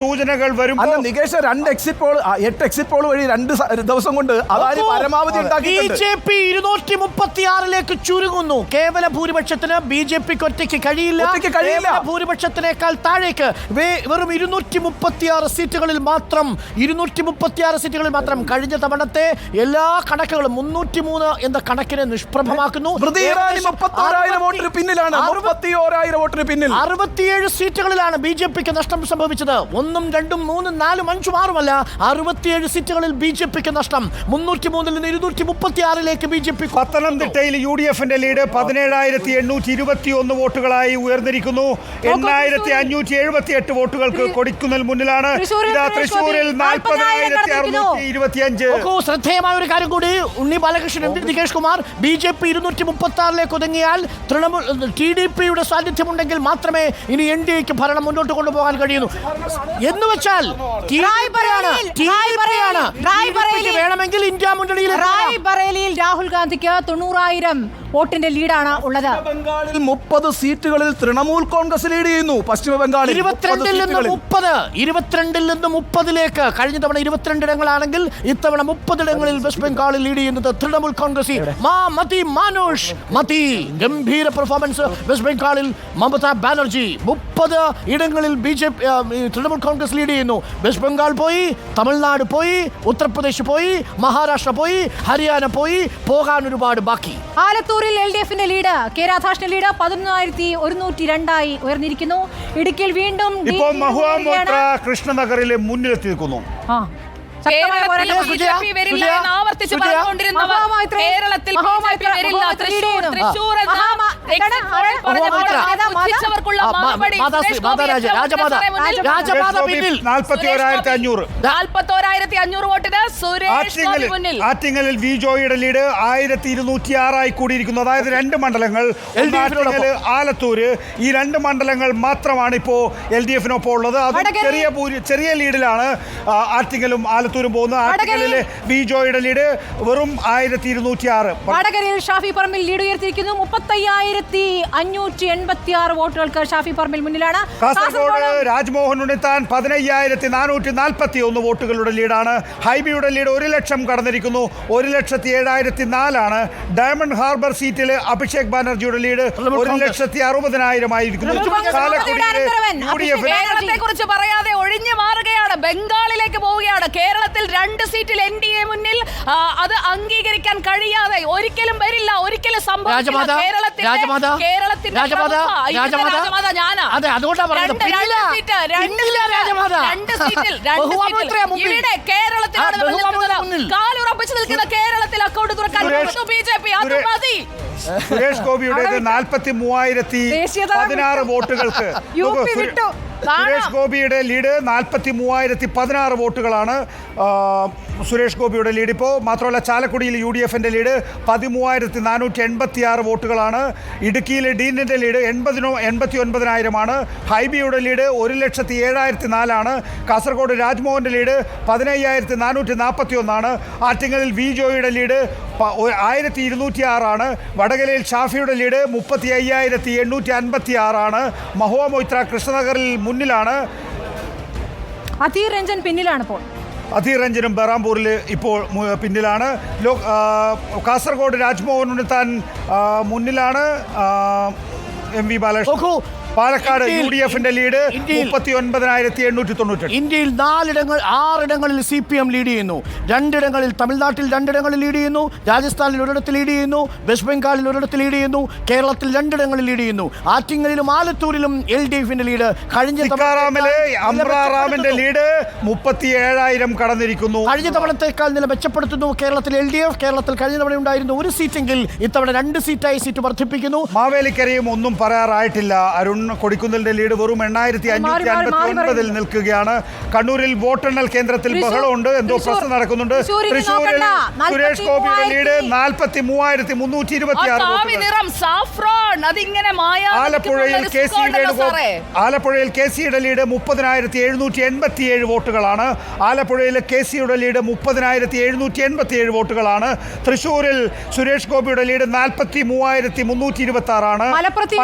സൂചനകൾ വരും. Nikesh 2 exit poll 8 exit poll വഴി 2 ദിവസം കൊണ്ട് അതായത് പരമാവധി BJP 236 ചുരുങ്ങുന്നു. കേവല ഭൂരിപക്ഷത്തിന് BJPക്ക് ഒറ്റയ്ക്ക് കഴിയില്ല. ഭൂരിപക്ഷത്തിനേക്കാൾ താഴേക്ക് വെറും 236 സീറ്റുകളിൽ മാത്രം കഴിഞ്ഞ തവണത്തെ എല്ലാ കണക്കുകളും 303 എന്ന കണക്കിനെ നിഷ്പ്രഭമാക്കുന്നു. 67 സീറ്റുകളിലാണ് BJPക്ക് നഷ്ടം സംഭവിച്ചത്. 1, 2, 3, 4, 5, 6 67 സീറ്റുകളിൽ BJPക്ക് നഷ്ടം. 303 നിന്ന് 236 BJP. പത്തനംതിട്ടയിൽ UDFന്റെ ലീഡ് 17,821 വോട്ടുകളായി ഉയർന്നിരിക്കുന്നു. 8,578 വോട്ടുകൾക്ക് കൊടിക്കുന്നിൽ മുന്നിലാണ്. തൃശ്ശൂരിൽ 40,625. ശ്രദ്ധേയമായ ഒരു കാര്യം കൂടി, ഉണ്ണി ബാലകൃഷ്ണൻ, നികേഷ് കുമാർ, BJP 236 ഒതുങ്ങിയാൽ TDPയുടെ സാന്നിധ്യമുണ്ടെങ്കിൽ മാത്രമേ ഇനി NDAക്ക് ഭരണം മുന്നോട്ട് കൊണ്ടുപോകാൻ കഴിയുന്നു. എന്ന് വെച്ചാൽ വേണമെങ്കിൽ ഇന്ത്യ മുന്നണിയിൽ രാഹുൽ ഗാന്ധിക്ക് 90,000 വോട്ടിന്റെ ലീഡാണ് ഉള്ളത്. ബംഗാളിൽ 30 സീറ്റുകളിൽ തൃണമൂൽ കോൺഗ്രസ് ലീഡ് ചെയ്യുന്നു. പശ്ചിമ ബംഗാളിൽ 22 നിന്ന് 30 കഴിഞ്ഞ തവണ 22 ഇടങ്ങളാണെങ്കിൽ ഇത്തവണ 30 ഇടങ്ങളിൽ വെസ്റ്റ് ബംഗാളിൽ ലീഡ് ചെയ്യുന്നത് തൃണമൂൽ കോൺഗ്രസ്. ഗംഭീര പെർഫോമൻസ് വെസ്റ്റ് ബംഗാളിൽ. മമതാ ബാനർജി 30 ഇടങ്ങളിൽ തൃണമൂൽ കോൺഗ്രസ് ലീഡ് ചെയ്യുന്നു. വെസ്റ്റ് ബംഗാൾ പോയി, തമിഴ്നാട് പോയി, ഉത്തർപ്രദേശ് പോയി, മഹാരാഷ്ട്ര പോയി, ഹരിയാന പോയി, പോകാൻ ഒരുപാട് ബാക്കി. ആലത്തൂരിൽ LDFന്റെ ലീഡ്, കെ രാധാകൃഷ്ണന്റെ ലീഡ് 11,102 ഉയർന്നിരിക്കുന്നു. ഇടുക്കിയിൽ വീണ്ടും മഹുവ മൊയ്ത്ര കൃഷ്ണനഗറിലെ മുന്നിലെത്തി നിൽക്കുന്നു. ആറ്റിങ്ങലിൽ വി ജോയിയുടെ ലീഡ് 1,206 കൂടിയിരിക്കുന്നു. അതായത് 2 മണ്ഡലങ്ങൾ, ആലത്തൂര്, ഈ 2 മണ്ഡലങ്ങൾ മാത്രമാണ് ഇപ്പോ LDFനൊപ്പം ഉള്ളത്. അത് ചെറിയ ലീഡിലാണ് ആറ്റിങ്ങലും ആലത്തൂരും പോകുന്നത്. ആറ്റിങ്ങലിലെ വി ജോയിയുടെ ലീഡ് വെറും 1,206. വടകരയിൽ ഷാഫി പറമ്പിൽ ലീഡ് ഉയർത്തിയിരിക്കുന്നു. 35,586 വോട്ടുകൾക്ക് ഷാഫി പറമ്പിൽ മുന്നിലാണ്. കാസർഗോഡ് രാജ്മോഹൻ ഉണ്ണിത്താൻ 15,441 വോട്ടുകളുടെ ലീഡാണ്. ഹൈബിയുടെ ലീഡ് 1 ലക്ഷം കടന്നിരിക്കുന്നു. 1,07,004 ഡയമണ്ട് ഹാർബർ സീറ്റിലെ അഭിഷേക് ബാനർജിയുടെ ലീഡ് 1,60,000 ആയിരിക്കുന്നു. കേരളത്തെ കുറിച്ച് പറയാതെ ഒഴിഞ്ഞു മാറുകയാണ്, ബംഗാളിലേക്ക് പോവുകയാണ്. കേരളത്തിൽ 2 സീറ്റിൽ NDA മുന്നിൽ. അത് അംഗീകരിക്കാൻ കഴിയാതെ ഒരിക്കലും വരില്ല, ഒരിക്കലും സംഭവിക്കില്ല. കാലുറപ്പിച്ച് നിൽക്കുന്ന കേരളത്തിൽ അക്കൗണ്ട് തുറക്കാൻ BJP. അത് മതി. സുരേഷ് ഗോപിയുടേത് 43,016 വോട്ടുകൾക്ക്. സുരേഷ് ഗോപിയുടെ ലീഡ് 43,016 വോട്ടുകളാണ് സുരേഷ് ഗോപിയുടെ ലീഡ്. ഇപ്പോൾ മാത്രമല്ല, ചാലക്കുടിയിൽ UDFന്റെ ലീഡ് 13,486 വോട്ടുകളാണ്. ഇടുക്കിയിലെ ഡീനിന്റെ ലീഡ് 89,000 ഹൈബിയുടെ ലീഡ് 1,07,004 കാസർഗോഡ് രാജ്മോഹന്റെ ലീഡ് 15,441 ആറ്റിങ്ങലിൽ വി ജോയിയുടെ ലീഡ് 1,206 വടകരയിൽ ഷാഫിയുടെ ലീഡ് 35,856 മഹുവ മൊയ്ത്ര കൃഷ്ണനഗറിൽ മുന്നിലാണ്. അധീർ രഞ്ജൻ പിന്നിലാണ്. ഇപ്പോൾ അധീർ രഞ്ജനും ബറാംപൂരിൽ ഇപ്പോൾ പിന്നിലാണ്. കാസർഗോഡ് രാജ്മോഹൻ ഉണ്ണിത്താൻ മുന്നിലാണ്. MV ബാലകൃഷ്ണൻ. പാലക്കാട് UDFന്റെ ലീഡ് 39,898. ഇന്ത്യയിൽ 6 ഇടങ്ങളിൽ CPM ലീഡ് ചെയ്യുന്നു. 2 ഇടങ്ങളിൽ തമിഴ്നാട്ടിൽ 2 ഇടങ്ങളിൽ ലീഡ് ചെയ്യുന്നു. രാജസ്ഥാനിൽ 1 ലീഡ് ചെയ്യുന്നു. വെസ്റ്റ് ബംഗാളിൽ 1 ലീഡ് ചെയ്യുന്നു. കേരളത്തിൽ 2 ഇടങ്ങളിൽ ലീഡ് ചെയ്യുന്നു. ആറ്റിങ്ങലിലും ആലത്തൂരിലും LDFന്റെ ലീഡ് അമ്രാറാമിന്റെ ലീഡ് 37,000 കടന്നിരിക്കുന്നു. കഴിഞ്ഞ തവണത്തേക്കാൾ നില മെച്ചപ്പെടുത്തുന്നു കേരളത്തിൽ LDF. കേരളത്തിൽ കഴിഞ്ഞ തവണ ഉണ്ടായിരുന്നു 1 സീറ്റെങ്കിൽ ഇത്തവണ 2 സീറ്റായി സീറ്റ് വർദ്ധിപ്പിക്കുന്നു. മാവേലിക്കരയും ഒന്നും പറയാറായിട്ടില്ല. അരുൺ കൊടിക്കുന്നിലിന്റെ ലീഡ് വെറും 8,559 നിൽക്കുകയാണ്. കണ്ണൂരിൽ വോട്ടെണ്ണൽ കേന്ദ്രത്തിൽ ബഹളമുണ്ട്, എന്തോ പ്രശ്നം നടക്കുന്നുണ്ട്. തൃശ്ശൂരിൽ സുരേഷ് ഗോപിയുടെ ലീഡ് 43,326 ആലപ്പുഴയിൽ KCയുടെ ലീഡ് 30,787 വോട്ടുകളാണ്. ആലപ്പുഴയിലെ KCയുടെ ലീഡ് 30,787 വോട്ടുകളാണ്. തൃശ്ശൂരിൽ സുരേഷ് ഗോപിയുടെ ലീഡ് 43,326 മലപ്പുറത്ത്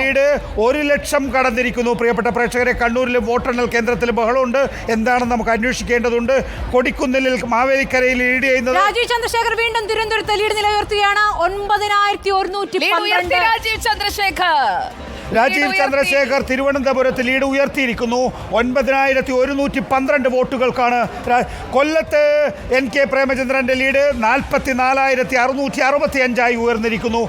ലീഡ് ലീഡ് 1,00,000 കടന്നിരിക്കുന്നു. പ്രിയപ്പെട്ട പ്രേക്ഷകരെ, കണ്ണൂരിലും വോട്ടെണ്ണൽ കേന്ദ്രത്തിലും ബഹളമുണ്ട്. എന്താണെന്ന് നമുക്ക് അന്വേഷിക്കേണ്ടതുണ്ട്. കൊടിക്കുന്നിലിൽ മാവേലിക്കരയിൽ ലീഡ് ചെയ്യുന്നത് രാജീവ് ചന്ദ്രശേഖർ വീണ്ടും തിരുവനന്തപുരത്ത് ലീഡ് നിലയുയർത്തുകയാണ്. 9,112. രാജീവ് ചന്ദ്രശേഖർ രാജീവ് ചന്ദ്രശേഖർ തിരുവനന്തപുരത്ത് ലീഡ് ഉയർത്തിയിരിക്കുന്നു. 9,112 വോട്ടുകൾക്കാണ്. കൊല്ലത്ത് NK പ്രേമചന്ദ്രന്റെ ലീഡ് 44,665 ഉയർന്നിരിക്കുന്നു.